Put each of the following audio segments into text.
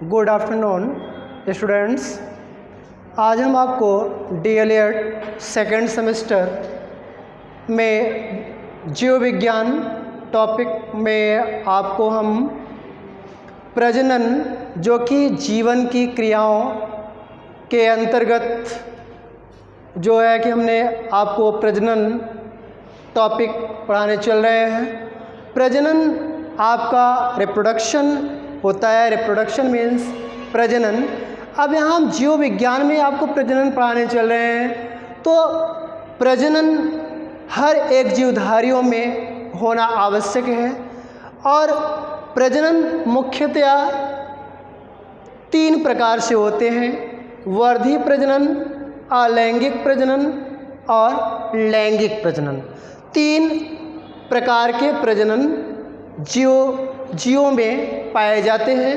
Good afternoon students. आज हम आपको DLED सेकेंड सेमेस्टर में जीव विज्ञान टॉपिक में आपको हम प्रजनन जो कि जीवन की क्रियाओं के अंतर्गत जो है कि हमने आपको प्रजनन टॉपिक पढ़ाने चल रहे हैं। प्रजनन आपका रिप्रोडक्शन होता है, रिप्रोडक्शन मीन्स प्रजनन। अब यहाँ हम जीव विज्ञान में आपको प्रजनन पढ़ाने चल रहे हैं, तो प्रजनन हर एक जीवधारियों में होना आवश्यक है और प्रजनन मुख्यतया 3 प्रकार से होते हैं: वर्धी प्रजनन, अलैंगिक प्रजनन और लैंगिक प्रजनन। 3 प्रकार के प्रजनन जीवों में पाए जाते हैं।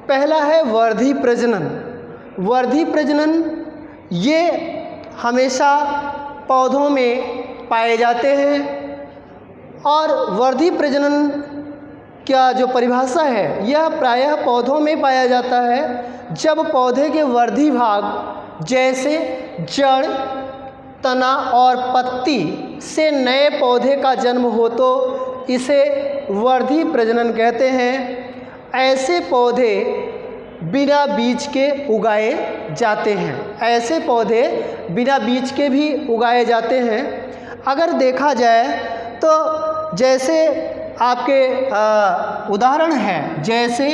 पहला है वर्धी प्रजनन। वर्धी प्रजनन ये हमेशा पौधों में पाए जाते हैं और वर्धी प्रजनन क्या जो परिभाषा है यह प्रायः पौधों में पाया जाता है जब पौधे के वर्धी भाग जैसे जड़, तना और पत्ती से नए पौधे का जन्म हो तो इसे वर्धी प्रजनन कहते हैं। ऐसे पौधे बिना बीज के उगाए जाते हैं। ऐसे पौधे बिना बीज के भी उगाए जाते हैं। अगर देखा जाए तो जैसे आपके उदाहरण है, जैसे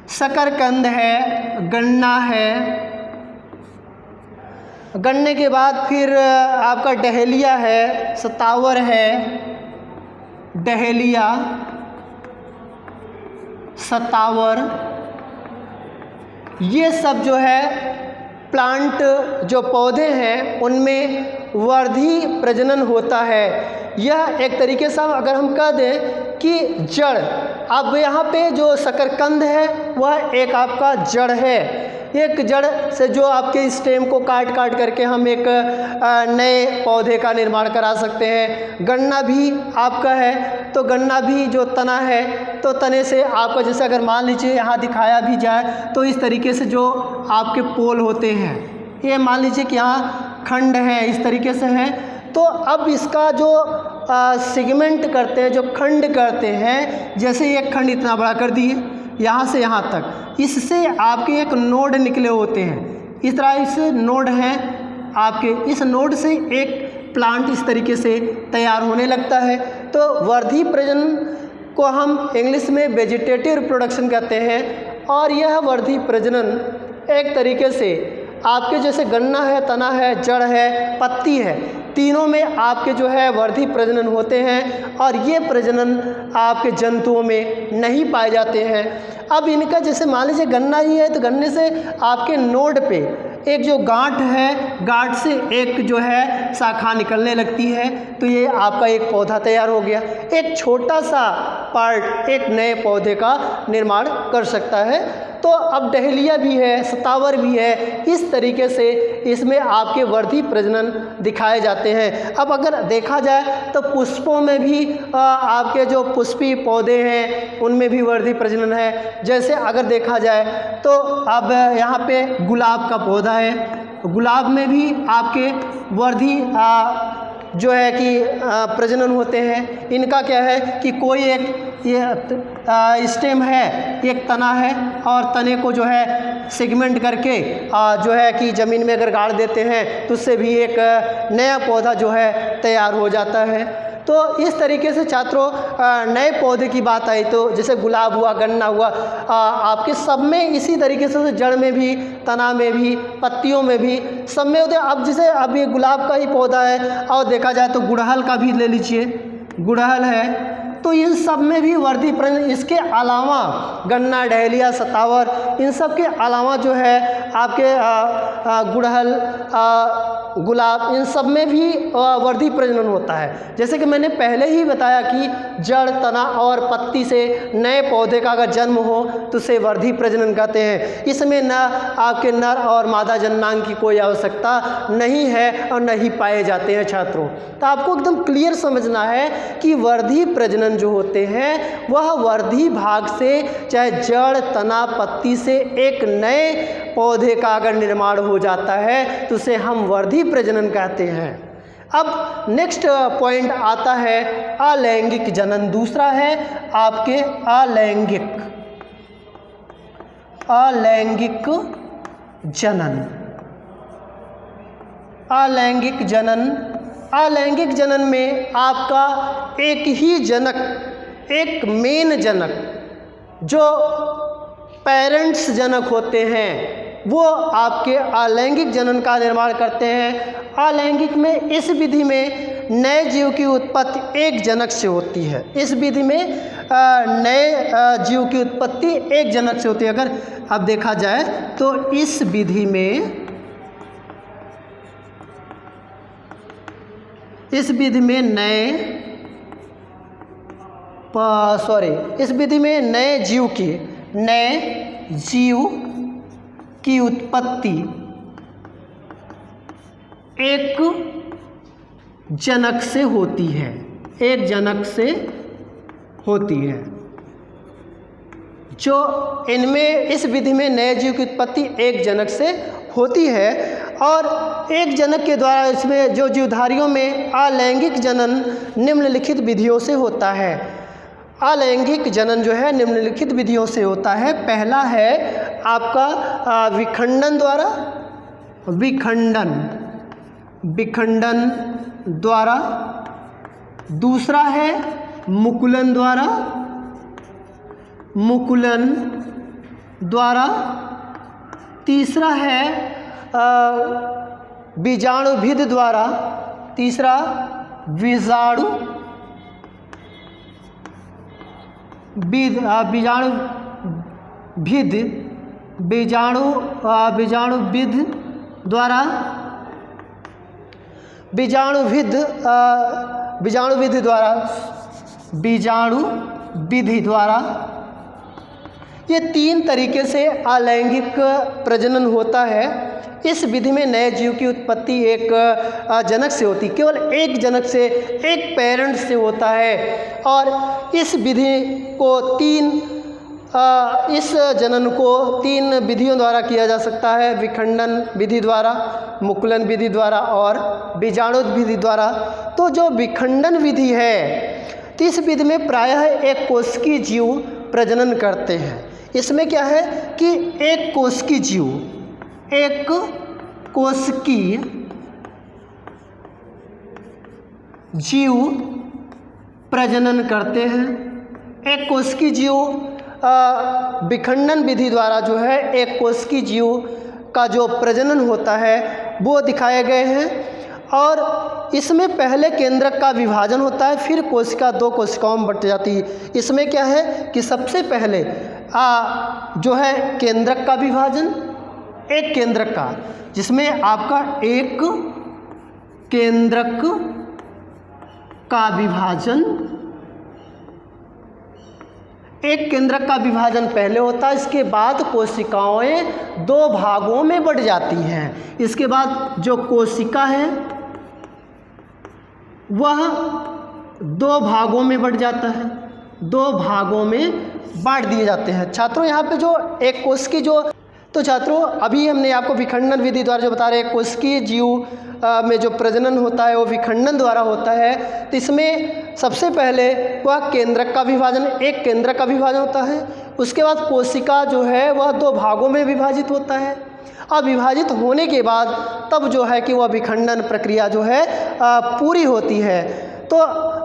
शकरकंद है, गन्ना है, गन्ने के बाद फिर आपका डहेलिया है, सतावर है, डहेलिया, सतावर, ये सब जो है प्लांट जो पौधे हैं उनमें वर्धी प्रजनन होता है। यह एक तरीके से अगर हम कह दें कि जड़, अब यहाँ पे जो शकरकंद है वह एक आपका जड़ है। एक जड़ से जो आपके स्टेम को काट करके हम एक नए पौधे का निर्माण करा सकते हैं। गन्ना भी आपका है तो गन्ना भी जो तना है तो तने से आपका, जैसे अगर मान लीजिए यहाँ दिखाया भी जाए तो इस तरीके से जो आपके पोल होते हैं, ये मान लीजिए कि यहाँ खंड है, इस तरीके से है। तो अब इसका जो सेगमेंट करते हैं, जो खंड करते हैं, जैसे एक खंड इतना बड़ा कर दिए यहाँ से यहाँ तक, इससे आपके एक नोड निकले होते हैं। इस तरह से नोड हैं आपके, इस नोड से एक प्लांट इस तरीके से तैयार होने लगता है। तो वर्धी प्रजनन को हम इंग्लिश में वेजिटेटिव रिप्रोडक्शन कहते हैं और यह वर्धी प्रजनन एक तरीके से आपके जैसे गन्ना है, तना है, जड़ है, पत्ती है, तीनों में आपके जो है वर्धी प्रजनन होते हैं और ये प्रजनन आपके जंतुओं में नहीं पाए जाते हैं। अब इनका जैसे मान लीजिए गन्ना ही है तो गन्ने से आपके नोड पे एक जो गांठ है, गांठ से एक जो है शाखा निकलने लगती है, तो ये आपका एक पौधा तैयार हो गया। एक छोटा सा पार्ट एक नए पौधे का निर्माण कर सकता है। तो अब डहेलिया भी है, सतावर भी है, इस तरीके से इसमें आपके वर्धी प्रजनन दिखाए जाते हैं। अब अगर देखा जाए तो पुष्पों में भी आपके जो पुष्पी पौधे हैं उनमें भी वर्धी प्रजनन है। जैसे अगर देखा जाए तो अब यहाँ पे गुलाब का पौधा है, गुलाब में भी आपके वर्धी जो है कि प्रजनन होते हैं। इनका क्या है कि कोई एक ये स्टेम है, एक तना है और तने को जो है सेगमेंट करके जो है कि ज़मीन में अगर गाड़ देते हैं तो उससे भी एक नया पौधा जो है तैयार हो जाता है। तो इस तरीके से छात्रों नए पौधे की बात आई तो जैसे गुलाब हुआ, गन्ना हुआ, आपके सब में इसी तरीके से जड़ में भी, तना में भी, पत्तियों में भी, सब में होते। अब जैसे अब ये गुलाब का ही पौधा है और देखा जाए तो गुड़हल का भी ले लीजिए, गुड़हल है, तो इन सब में भी वर्धी प्रजनन। इसके अलावा गन्ना, डहेलिया, सतावर, इन सब के अलावा जो है आपके गुड़हल, गुलाब, इन सब में भी वर्धी प्रजनन होता है। जैसे कि मैंने पहले ही बताया कि जड़, तना और पत्ती से नए पौधे का अगर जन्म हो तो उसे वर्धी प्रजनन कहते हैं। इसमें न आपके नर और मादा जननांग की कोई आवश्यकता नहीं है और नहीं पाए जाते हैं छात्रों। तो आपको एकदम क्लियर समझना है कि वर्धी प्रजनन जो होते हैं वह वर्धी भाग से, चाहे जड़, तना, पत्ती से एक नए पौधे का अगर निर्माण हो जाता है तो उसे हम वर्धी प्रजनन कहते हैं। अब नेक्स्ट पॉइंट आता है अलैंगिक जनन। दूसरा है आपके अलैंगिक जनन। अलैंगिक जनन, अलैंगिक जनन में आपका एक ही जनक, एक मेन जनक जो पेरेंट्स जनक होते हैं वो आपके अलैंगिक जनन का निर्माण करते हैं। अलैंगिक में इस विधि में नए जीव की उत्पत्ति एक जनक से होती है। इस विधि में नए जीव की उत्पत्ति एक जनक से होती है। अगर अब देखा जाए तो इस विधि में इस विधि में नए जीव की उत्पत्ति एक जनक से होती है, एक जनक से होती है। जो इनमें इस विधि में नए जीव की उत्पत्ति एक जनक से होती है और एक जनक के द्वारा इसमें जो जीवधारियों में अलैंगिक जनन निम्नलिखित विधियों से होता है। अलैंगिक जनन जो है निम्नलिखित विधियों से होता है। पहला है आपका विखंडन द्वारा, दूसरा है मुकुलन द्वारा, तीसरा है बीजाणुभिद द्वारा, तीसरा बीजाणुभिद द्वारा, बीजाणुविधि द्वारा। ये तीन तरीके से अलैंगिक प्रजनन होता है। इस विधि में नए जीव की उत्पत्ति एक जनक से होती, केवल एक जनक से, एक पेरेंट से होता है। और इस विधि को इस जनन को तीन विधियों द्वारा किया जा सकता है, विखंडन विधि द्वारा, मुकुलन विधि द्वारा और बीजाणु विधि द्वारा। तो जो विखंडन विधि है तो इस विधि में प्रायः एक कोशिकीय जीव प्रजनन करते हैं। इसमें क्या है कि एक कोशिकीय जीव प्रजनन करते हैं। एक कोशिकीय जीव विखंडन विधि द्वारा जो है एक कोशिकीय जीव का जो प्रजनन होता है वो दिखाए गए हैं। और इसमें पहले केंद्रक का विभाजन होता है, फिर कोशिका दो कोशिकाओं में बट जाती है। इसमें क्या है कि सबसे पहले जो है केंद्रक का विभाजन, एक केंद्रक का, जिसमें आपका एक केंद्रक का विभाजन, एक केंद्रक का विभाजन पहले होता है। इसके बाद कोशिकाएं दो भागों में बट जाती हैं। इसके बाद जो कोशिका है वह दो भागों में बट जाता है, दो भागों में बांट दिए जाते हैं। छात्रों यहाँ पे जो एक कोशिकीय तो छात्रों अभी हमने आपको विखंडन विधि द्वारा जो बता रहे हैं, कोशिकीय जीव में जो प्रजनन होता है वो विखंडन द्वारा होता है। तो इसमें सबसे पहले वह केंद्रक का विभाजन, एक केंद्रक का विभाजन होता है। उसके बाद कोशिका जो है वह दो भागों में विभाजित होता है। अब विभाजित होने के बाद तब जो है कि वह विखंडन प्रक्रिया जो है पूरी होती है। तो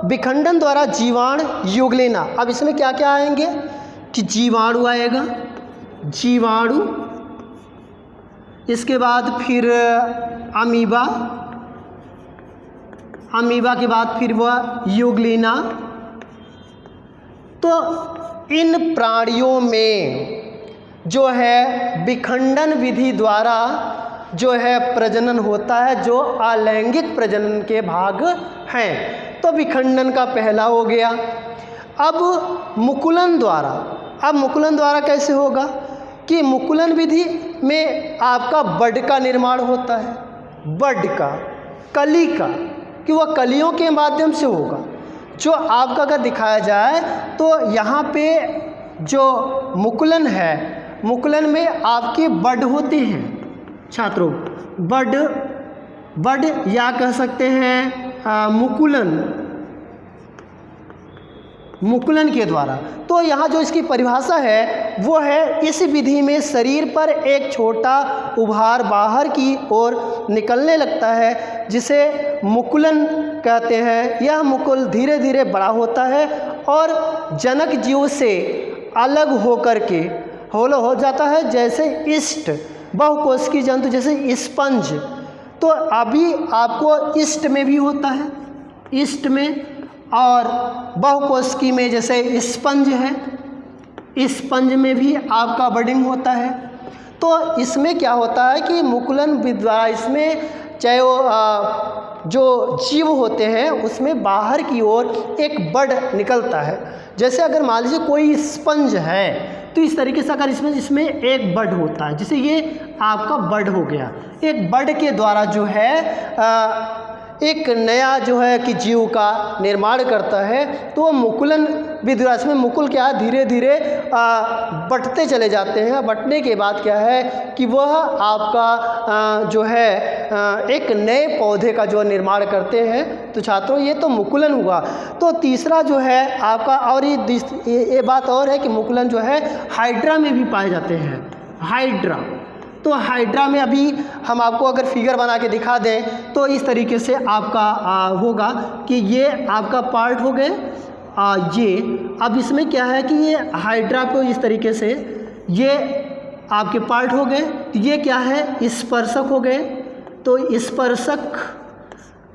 विखंडन द्वारा जीवाणु युगलेना। अब इसमें क्या क्या आएंगे कि जीवाणु आएगा, जीवाणु, इसके बाद फिर अमीबा, अमीबा के बाद फिर वह युगलिना। तो इन प्राणियों में जो है विखंडन विधि द्वारा जो है प्रजनन होता है, जो अलैंगिक प्रजनन के भाग हैं। तो विखंडन का पहला हो गया। अब मुकुलन द्वारा कैसे होगा कि मुकुलन विधि में आपका बड का निर्माण होता है, बड का, कली का, कि वह कलियों के माध्यम से होगा। जो आपका अगर दिखाया जाए तो यहाँ पे जो मुकुलन है, मुकुलन में आपकी बड होती हैं छात्रों, बड या कह सकते हैं मुकुलन के द्वारा। तो यहाँ जो इसकी परिभाषा है वो है, इस विधि में शरीर पर एक छोटा उभार बाहर की ओर निकलने लगता है जिसे मुकुलन कहते हैं। यह मुकुल धीरे धीरे बड़ा होता है और जनक जीव से अलग होकर के हो जाता है, जैसे इष्ट बहुकोशिकीय जंतु, जैसे स्पंज। तो अभी आपको इष्ट में भी होता है, इष्ट में, और बहुकोशिकीय में जैसे स्पंज है, स्पंज में भी आपका बडिंग होता है। तो इसमें क्या होता है कि मुकुलन द्वारा इसमें चाहे वो जो जीव होते हैं उसमें बाहर की ओर एक बड निकलता है। जैसे अगर मान लीजिए कोई स्पंज है तो इस तरीके से अगर इसमें एक बड होता है, जैसे ये आपका बड हो गया, एक बड के द्वारा जो है एक नया जो है कि जीव का निर्माण करता है। तो वो मुकुलन विधि, इसमें मुकुल क्या है, धीरे धीरे बटते चले जाते हैं। बटने के बाद क्या है कि वह आपका जो है एक नए पौधे का जो निर्माण करते हैं। तो छात्रों ये तो मुकुलन हुआ। तो तीसरा जो है आपका, और ये बात और है कि मुकुलन जो है हाइड्रा में भी पाए जाते हैं, हाइड्रा। तो हाइड्रा में अभी हम आपको अगर फिगर बना के दिखा दें तो इस तरीके से आपका होगा कि ये आपका पार्ट हो गए ये। अब इसमें क्या है कि ये हाइड्रा को इस तरीके से ये आपके पार्ट हो गए। तो ये क्या है, स्पर्शक हो गए। तो स्पर्शक,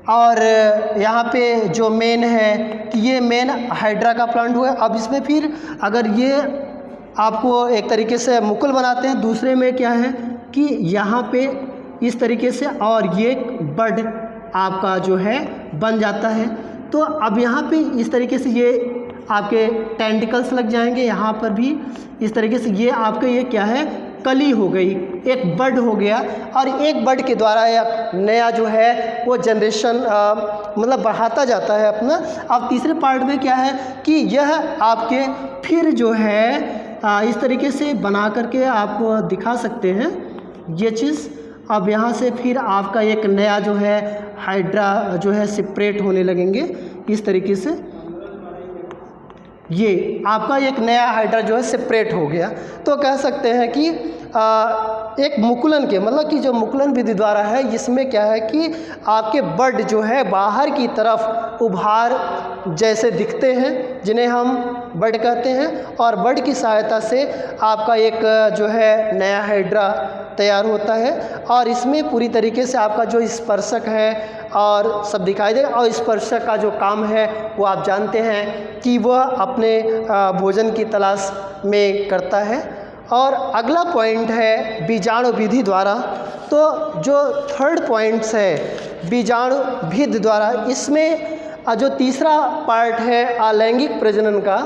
और यहाँ पे जो मेन है कि ये मेन हाइड्रा का प्लांट हुआ। अब इसमें फिर अगर ये आपको एक तरीके से मुकुल बनाते हैं, दूसरे में क्या है कि यहाँ पे इस तरीके से, और ये बड आपका जो है बन जाता है। तो अब यहाँ पे इस तरीके से ये आपके टेंटिकल्स लग जाएंगे, यहाँ पर भी इस तरीके से ये आपके ये क्या है, कली हो गई, एक बड हो गया। और एक बड के द्वारा एक नया जो है वो जनरेशन मतलब बढ़ाता जाता है अपना। अब तीसरे पार्ट में क्या है कि यह आपके फिर जो है इस तरीके से बना करके आप दिखा सकते हैं ये चीज़। अब यहाँ से फिर आपका एक नया जो है हाइड्रा जो है सेपरेट होने लगेंगे इस तरीके से। ये आपका एक नया हाइड्रा जो है सेपरेट हो गया। तो कह सकते हैं कि एक मुकुलन के मतलब कि जो मुकुलन विधि द्वारा है, इसमें क्या है कि आपके बड जो है बाहर की तरफ उभार जैसे दिखते हैं, जिन्हें हम बड कहते हैं। और बड की सहायता से आपका एक जो है नया हाइड्रा तैयार होता है। और इसमें पूरी तरीके से आपका जो स्पर्शक है और सब दिखाई देगा। और स्पर्शक का जो काम है वो आप जानते हैं कि वह अपने भोजन की तलाश में करता है। और अगला पॉइंट है बीजाणु विधि द्वारा। तो जो थर्ड पॉइंट्स है बीजाणु विधि द्वारा, इसमें जो तीसरा पार्ट है अलैंगिक प्रजनन का,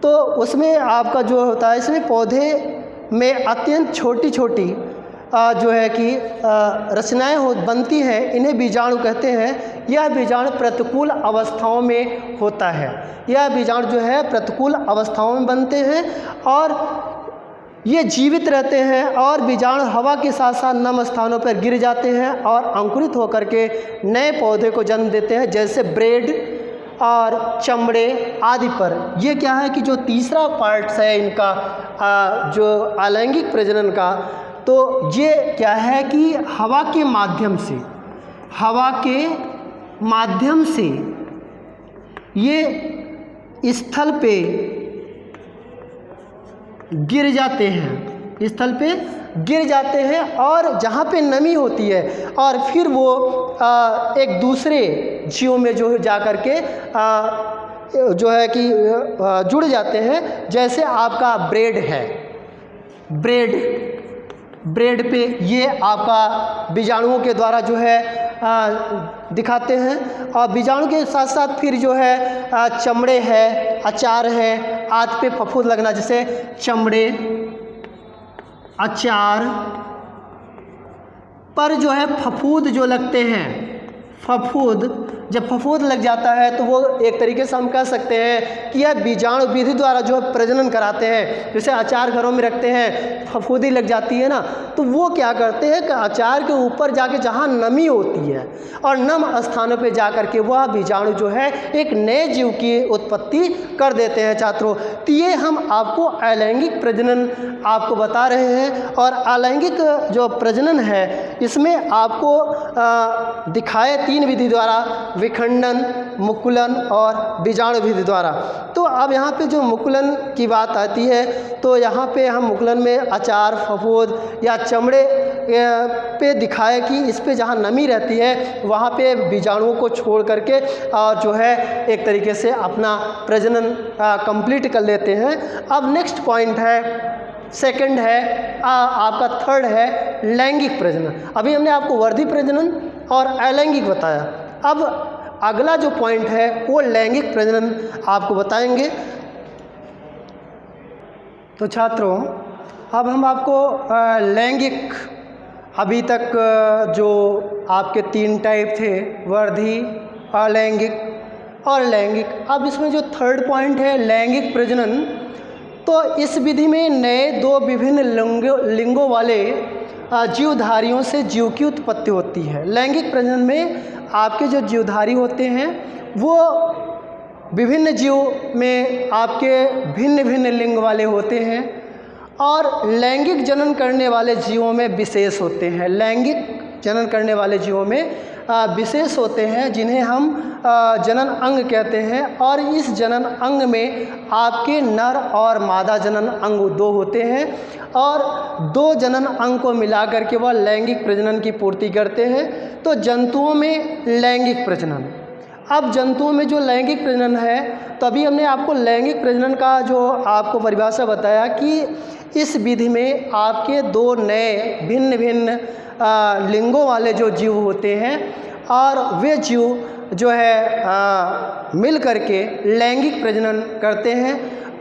तो उसमें आपका जो होता है, इसमें पौधे में अत्यंत छोटी छोटी जो है कि रचनाएं बनती हैं, इन्हें बीजाणु कहते हैं। यह बीजाणु प्रतिकूल अवस्थाओं में होता है। यह बीजाणु जो है प्रतिकूल अवस्थाओं में बनते हैं और ये जीवित रहते हैं। और बीजाणु हवा के साथ साथ नम स्थानों पर गिर जाते हैं और अंकुरित होकर के नए पौधे को जन्म देते हैं, जैसे ब्रेड और चमड़े आदि पर। ये क्या है कि जो तीसरा पार्ट्स है इनका जो अलैंगिक प्रजनन का, तो ये क्या है कि हवा के माध्यम से ये स्थल पे गिर जाते हैं, स्थल पे गिर जाते हैं और जहाँ पे नमी होती है और फिर वो एक दूसरे जीव में जो जा कर के जो है कि जुड़ जाते हैं। जैसे आपका ब्रेड है, ब्रेड ब्रेड पे, ये आपका बीजाणुओं के द्वारा जो है दिखाते हैं। और बीजाणु के साथ साथ फिर जो है चमड़े है, अचार है, आदि पे फफूंद लगना, जैसे चमड़े, अचार पर जो है फफूंद जो लगते हैं, फफूंद, जब फफूंद लग जाता है तो वो एक तरीके से हम कह सकते हैं कि यह बीजाणु विधि द्वारा जो है प्रजनन कराते हैं। जैसे अचार घरों में रखते हैं, फफूंदी लग जाती है ना, तो वो क्या करते हैं कि अचार के ऊपर जाके जहाँ नमी होती है और नम स्थानों पे जा कर के वह बीजाणु जो है एक नए जीव की उत्पत्ति कर देते हैं छात्रों। तो ये हम आपको अलैंगिक प्रजनन आपको बता रहे हैं। और अलैंगिक जो प्रजनन है इसमें आपको दिखाए 3 विधि द्वारा, विखंडन, मुकुलन और बीजाणु विधि द्वारा। तो अब यहाँ पे जो मुकुलन की बात आती है तो यहाँ पे हम मुकुलन में अचार, फफूंद या चमड़े पे दिखाए कि इस पे जहाँ नमी रहती है वहाँ पे बीजाणुओं को छोड़ करके और जो है एक तरीके से अपना प्रजनन कंप्लीट कर लेते हैं। अब नेक्स्ट पॉइंट है, सेकंड है आपका थर्ड है लैंगिक प्रजनन। अभी हमने आपको वर्धी प्रजनन और अलैंगिक बताया। अब अगला जो पॉइंट है वो लैंगिक प्रजनन आपको बताएंगे। तो छात्रों अब हम आपको लैंगिक, अभी तक जो आपके 3 टाइप थे, वर्धी, अलैंगिक और लैंगिक, अब इसमें जो थर्ड पॉइंट है लैंगिक प्रजनन, तो इस विधि में नए 2 विभिन्न लिंगों वाले जीवधारियों से जीव की उत्पत्ति होती है। लैंगिक प्रजनन में आपके जो जीवधारी होते हैं वो विभिन्न जीव में आपके भिन्न भिन्न लिंग वाले होते हैं और लैंगिक जनन करने वाले जीवों में विशेष होते हैं। लैंगिक जनन करने वाले जीवों में विशेष होते हैं जिन्हें हम जनन अंग कहते हैं। और इस जनन अंग में आपके नर और मादा जनन अंग 2 होते हैं और 2 जनन अंग को मिलाकर के वह लैंगिक प्रजनन की पूर्ति करते हैं। तो जंतुओं में लैंगिक प्रजनन, अब जंतुओं में जो लैंगिक प्रजनन है, तो अभी हमने आपको लैंगिक प्रजनन का जो आपको परिभाषा बताया कि इस विधि में आपके 2 नए भिन्न भिन्न लिंगों वाले जो जीव होते हैं और वे जीव जो है मिल करके लैंगिक प्रजनन करते हैं।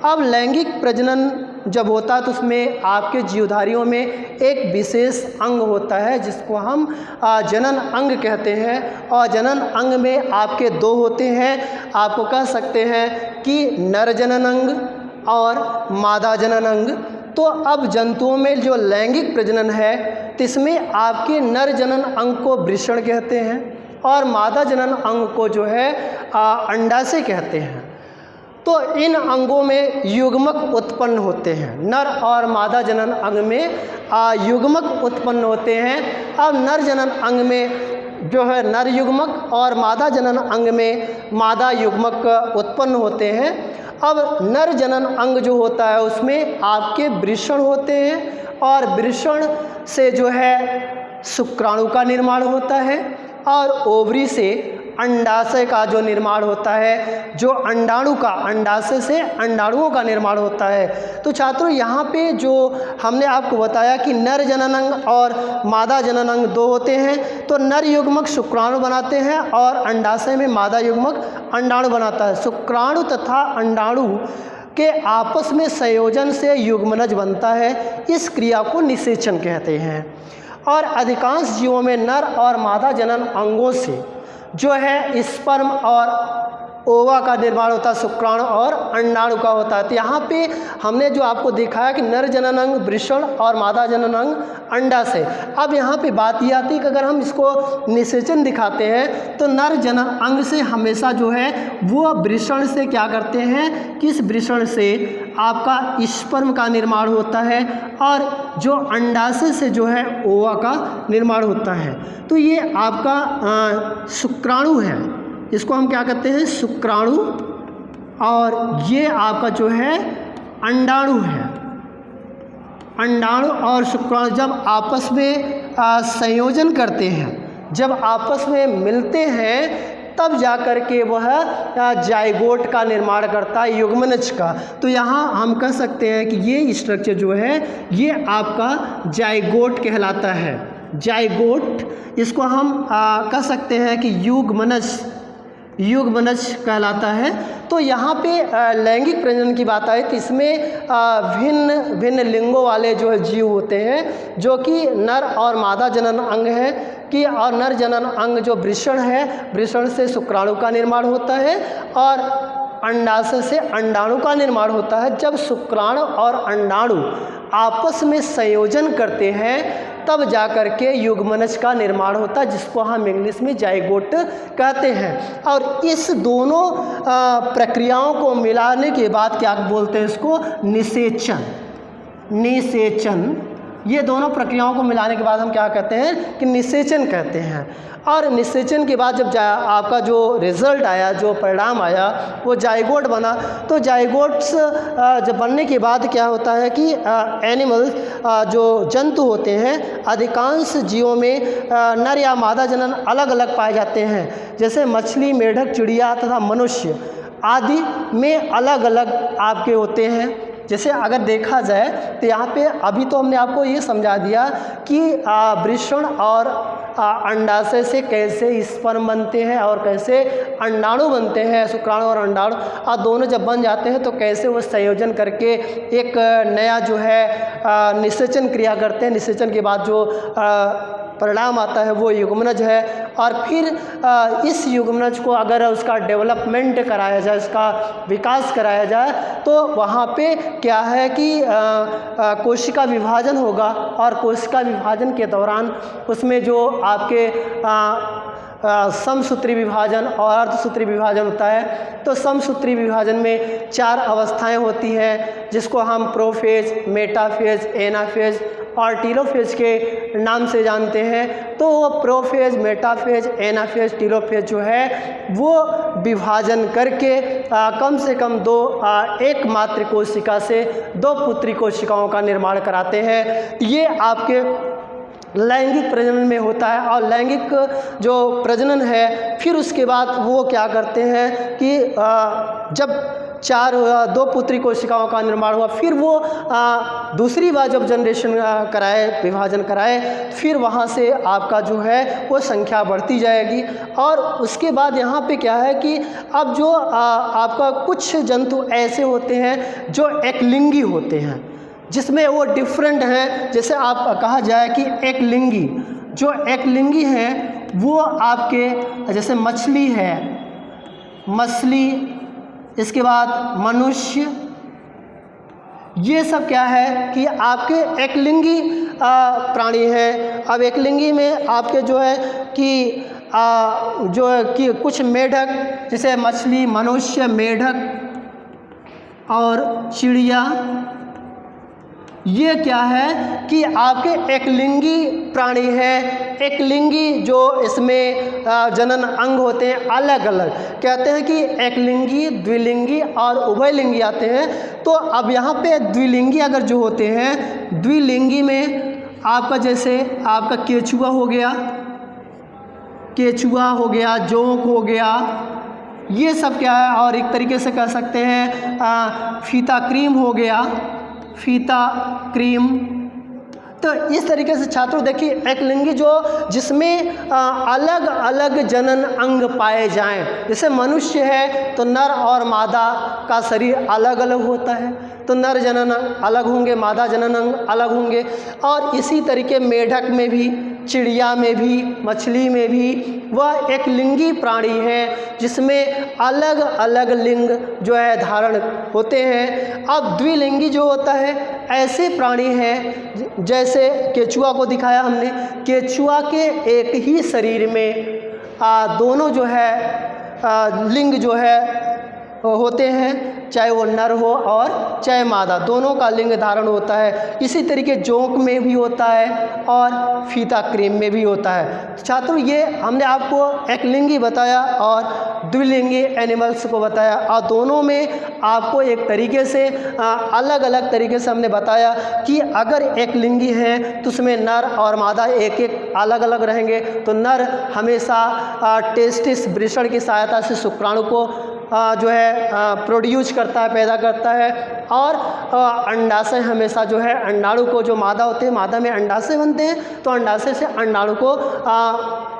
अब लैंगिक प्रजनन जब होता है तो उसमें आपके जीवधारियों में एक विशेष अंग होता है जिसको हम जनन अंग कहते हैं। और जनन अंग में आपके 2 होते हैं, आपको कह सकते हैं कि नर जनन अंग और मादा जनन अंग। तो अब जंतुओं में जो लैंगिक प्रजनन है तो इसमें आपके नर जनन अंग को वृषण कहते हैं और मादा जनन अंग को जो है अंडाशय कहते हैं। तो इन अंगों में युग्मक उत्पन्न होते हैं। नर और मादा जनन अंग में युग्मक उत्पन्न होते हैं। अब नर जनन अंग में जो है नर युग्मक और मादा जनन अंग में मादा युग्मक उत्पन्न होते हैं। अब नर जनन अंग जो होता है उसमें आपके वृषण होते हैं और वृषण से जो है शुक्राणु का निर्माण होता है और ओवरी से अंडाशय का जो निर्माण होता है, जो अंडाणु का, अंडाशय से अंडाणुओं का निर्माण होता है। तो छात्रों यहाँ पे जो हमने आपको बताया कि नर जननांग और मादा जननांग 2 होते हैं। तो नर युग्मक शुक्राणु बनाते हैं और अंडाशय में मादा युग्मक अंडाणु बनाता है। शुक्राणु तथा अंडाणु के आपस में संयोजन से युग्मनज बनता है। इस क्रिया को निषेचन कहते हैं। और अधिकांश जीवों में नर और मादा जनन अंगों से जो है स्पर्म और ओवा का निर्माण होता है, शुक्राणु और अंडाणु का होता है। तो यहाँ पे हमने जो आपको दिखाया कि नर जननांग वृषण और मादा जननांग अंडाशय। अब यहाँ पे बात ये आती है कि अगर हम इसको निषेचन दिखाते हैं तो नर जनन अंग से हमेशा जो है वो वृषण से क्या करते हैं, किस वृषण से आपका स्पर्म का निर्माण होता है और जो अंडाशय से जो है ओवा का निर्माण होता है। तो ये आपका शुक्राणु है, इसको हम क्या कहते हैं, शुक्राणु। और ये आपका जो है अंडाणु है। अंडाणु और शुक्राणु जब आपस में संयोजन करते हैं, जब आपस में मिलते हैं तब जा कर के वह जाइगोट का निर्माण करता है, युग्मनज का। तो यहाँ हम कह सकते हैं कि ये स्ट्रक्चर जो है ये आपका जाइगोट कहलाता है। जाइगोट, इसको हम कह सकते हैं कि युग्मनज कहलाता है। तो यहाँ पे लैंगिक प्रजनन की बात आए तो इसमें भिन्न भिन्न लिंगों वाले जो है जीव होते हैं, जो कि नर और मादा जनन अंग है कि, और नर जनन अंग जो वृषण है, वृषण से शुक्राणु का निर्माण होता है और अंडाशय से अंडाणु का निर्माण होता है। जब शुक्राणु और अंडाणु आपस में संयोजन करते हैं तब जा कर के युग्मनज का निर्माण होता है, जिसको हम इंग्लिश में जाइगोट कहते हैं। और इस दोनों प्रक्रियाओं को मिलाने के बाद क्या बोलते हैं इसको, निषेचन। ये दोनों प्रक्रियाओं को मिलाने के बाद हम क्या कहते हैं कि निषेचन कहते हैं। और निषेचन के बाद जब आपका जो रिज़ल्ट आया, जो परिणाम आया, वो जाइगोट बना। तो जाइगोट्स जब बनने के बाद क्या होता है कि एनिमल्स, जो जंतु होते हैं, अधिकांश जीवों में नर या मादा जनन अलग अलग पाए जाते हैं। जैसे मछली, मेढक, चिड़िया तथा मनुष्य आदि में अलग अलग आपके होते हैं। जैसे अगर देखा जाए तो यहाँ पे अभी तो हमने आपको ये समझा दिया कि वृषण और अंडाशय से कैसे स्पर्म बनते हैं और कैसे अंडाणु बनते हैं, शुक्राणु और अंडाणु, और दोनों जब बन जाते हैं तो कैसे वो संयोजन करके एक नया जो है निषेचन क्रिया करते हैं। निषेचन के बाद जो परिणाम आता है वो युग्मनज है। और फिर इस युग्मनज को अगर उसका डेवलपमेंट कराया जाए, उसका विकास कराया जाए, तो वहाँ पे क्या है कि कोशिका विभाजन होगा। और कोशिका विभाजन के दौरान उसमें जो आपके समसूत्री विभाजन और अर्धसूत्री विभाजन होता है। तो समसूत्री विभाजन में 4 अवस्थाएं होती हैं, जिसको हम प्रोफेज, मेटाफेज, एनाफेज और टीलोफेज के नाम से जानते हैं। तो वो प्रोफेज, मेटाफेज, एनाफेज, टीलोफेज जो है वो विभाजन करके कम से कम एक मात्र कोशिका से 2 पुत्री कोशिकाओं का निर्माण कराते हैं। ये आपके लैंगिक प्रजनन में होता है। और लैंगिक जो प्रजनन है, फिर उसके बाद वो क्या करते हैं कि जब 2 पुत्री कोशिकाओं का निर्माण हुआ, फिर वो दूसरी बार जब जनरेशन कराए, विभाजन कराए, फिर वहाँ से आपका जो है वो संख्या बढ़ती जाएगी। और उसके बाद यहाँ पे क्या है कि अब जो आपका कुछ जंतु ऐसे होते हैं जो एकलिंगी होते हैं, जिसमें वो डिफरेंट हैं। जैसे आप कहा जाए कि एकलिंगी, जो एकलिंगी हैं वो आपके जैसे मछली है, इसके बाद मनुष्य, ये सब क्या है कि आपके एकलिंगी प्राणी हैं। अब एकलिंगी में आपके जो है कि कुछ मेढक, जैसे मछली, मनुष्य, मेढक और चिड़िया, ये क्या है कि आपके एकलिंगी प्राणी हैं। एकलिंगी जो इसमें जनन अंग होते हैं अलग अलग, कहते हैं कि एकलिंगी, द्विलिंगी और उभयलिंगी आते हैं। तो अब यहाँ पे द्विलिंगी अगर जो होते हैं, द्विलिंगी में आपका जैसे आपका केचुआ हो गया, जोंक हो गया, ये सब क्या है। और एक तरीके से कह सकते हैं फीता क्रीम हो गया, तो इस तरीके से छात्रों देखिए एकलिंगी जिसमें अलग अलग जनन अंग पाए जाएं। जैसे मनुष्य है तो नर और मादा का शरीर अलग अलग होता है, तो नर जनन अंग अलग होंगे, मादा जनन अंग अलग होंगे। और इसी तरीके मेढक में भी, चिड़िया में भी, मछली में भी वह एक लिंगी प्राणी है, जिसमें अलग अलग लिंग जो है धारण होते हैं। अब द्विलिंगी जो होता है, ऐसे प्राणी हैं जैसे केचुआ को दिखाया हमने, केचुआ के एक ही शरीर में दोनों जो है लिंग जो है होते हैं, चाहे वो नर हो और चाहे मादा, दोनों का लिंग धारण होता है। इसी तरीके जोंक में भी होता है और फीता क्रीम में भी होता है। छात्रों, ये हमने आपको एक लिंगी बताया और द्विलिंगी एनिमल्स को बताया, और दोनों में आपको एक तरीके से अलग अलग तरीके से हमने बताया कि अगर एक लिंगी है तो उसमें नर और मादा एक एक अलग अलग रहेंगे। तो नर हमेशा टेस्टिस वृषण की सहायता से शुक्राणु को जो है प्रोड्यूस करता है, पैदा करता है, और अंडाशय हमेशा जो है अंडाणु को, जो मादा होते हैं, मादा में अंडाशय बनते हैं, तो अंडाशय से अंडाणु को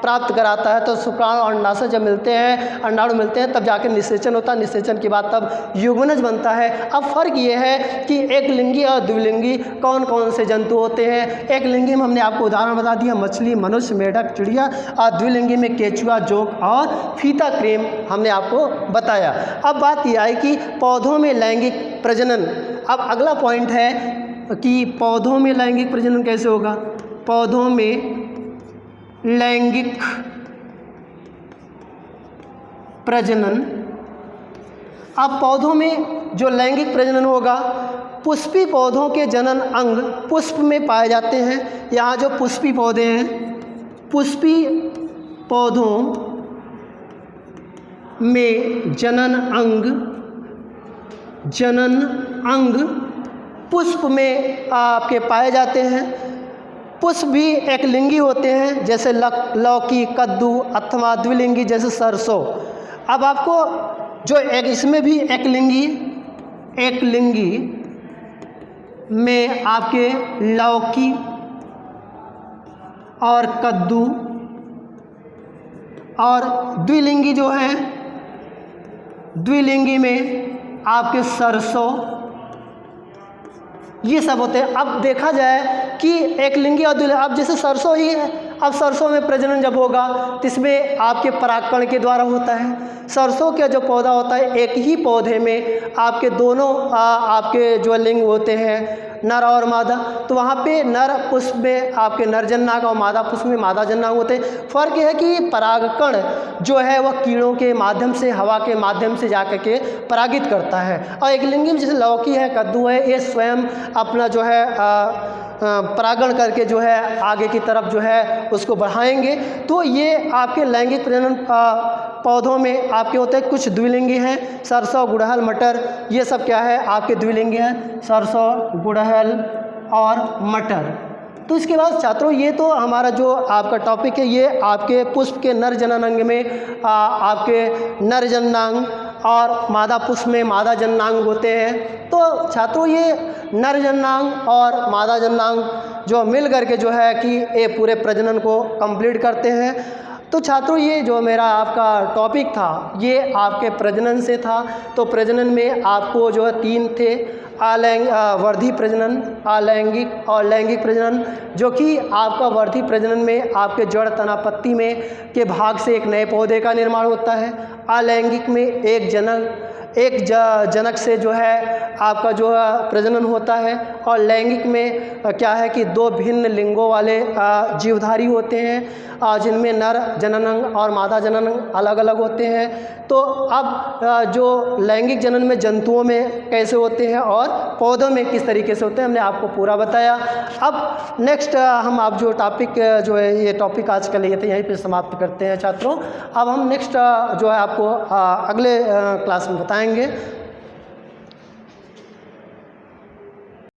प्राप्त कराता है। तो शुक्राणु और अंडाशय जब मिलते हैं, अंडाणु मिलते हैं, तब जाकर निषेचन होता है, निषेचन के बाद तब युग्मनज बनता है। अब फर्क ये है कि एक लिंगी और द्विलिंगी कौन कौन से जंतु होते हैं। एक लिंगी में हमने आपको उदाहरण बता दिया, मछली, मनुष्य, मेढक, चिड़िया, और द्विलिंगी में केचुआ, जोंक और फीता क्रीम हमने आपको बताया। अब बात यह है कि पौधों में लैंगिक प्रजनन। अब अगला पॉइंट है कि पौधों में लैंगिक प्रजनन कैसे होगा। पौधों में लैंगिक प्रजनन, अब पौधों में जो लैंगिक प्रजनन होगा, पुष्पी पौधों के जनन अंग पुष्प में पाए जाते हैं। यहाँ जो पुष्पी पौधे हैं, पुष्पी पौधों में जनन अंग पुष्प में आपके पाए जाते हैं। पुष्प भी एक लिंगी होते हैं, जैसे लौकी, कद्दू, अथवा द्विलिंगी जैसे सरसों। अब आपको जो एक इसमें भी एक लिंगी में आपके लौकी और कद्दू, और द्विलिंगी जो है, द्विलिंगी में आपके सरसों, ये सब होते हैं। अब देखा जाए कि एक लिंगी और द्विलिंगी, अब जैसे सरसों ही है, अब सरसों में प्रजनन जब होगा तो इसमें आपके परागकण के द्वारा होता है। सरसों का जो पौधा होता है, एक ही पौधे में आपके दोनों आपके जो लिंग होते हैं, नर और मादा, तो वहाँ पे नर पुष्प में आपके नर जननांग और मादा पुष्प में मादा जननांग होते हैं। फ़र्क यह है कि परागकण जो है वह कीड़ों के माध्यम से, हवा के माध्यम से जाकर के परागित करता है। और एक लिंगी में जैसे लौकी है, कद्दू है, ये स्वयं अपना जो है परागण करके जो है आगे की तरफ जो है उसको बढ़ाएंगे। तो ये आपके लैंगिक प्रजनन पौधों में आपके होते हैं। कुछ द्विलिंगी हैं, सरसों, गुड़हल, मटर, ये सब क्या है आपके द्विलिंगी हैं, सरसों, गुड़हल और मटर। तो इसके बाद छात्रों, ये तो हमारा जो आपका टॉपिक है, ये आपके पुष्प के नर जननांग में आपके नर जननांग और मादा पुष्प में मादा जननांग होते हैं। तो छात्रों, ये नर जननांग और मादा जननांग जो मिल करके जो है कि ये पूरे प्रजनन को कंप्लीट करते हैं। तो छात्रों, ये जो मेरा आपका टॉपिक था, ये आपके प्रजनन से था। तो प्रजनन में आपको जो है 3 थे, वर्धी प्रजनन, अलैंगिक और लैंगिक प्रजनन, जो कि आपका वर्धी प्रजनन में आपके जड़, तना, पत्ती में के भाग से एक नए पौधे का निर्माण होता है। अलैंगिक में एक जनक से जो है आपका जो प्रजनन होता है। और लैंगिक में क्या है कि 2 भिन्न लिंगों वाले जीवधारी होते हैं, जिनमें नर जननांग और मादा जननांग अलग अलग होते हैं। तो अब जो लैंगिक जनन में जंतुओं में कैसे होते हैं और पौधों में किस तरीके से होते हैं, हमने आपको पूरा बताया। अब नेक्स्ट हम आप जो टॉपिक जो है, ये टॉपिक आज का लिए थे, यहीं पे समाप्त करते हैं छात्रों। अब हम नेक्स्ट जो है आपको अगले क्लास में बताएंगे।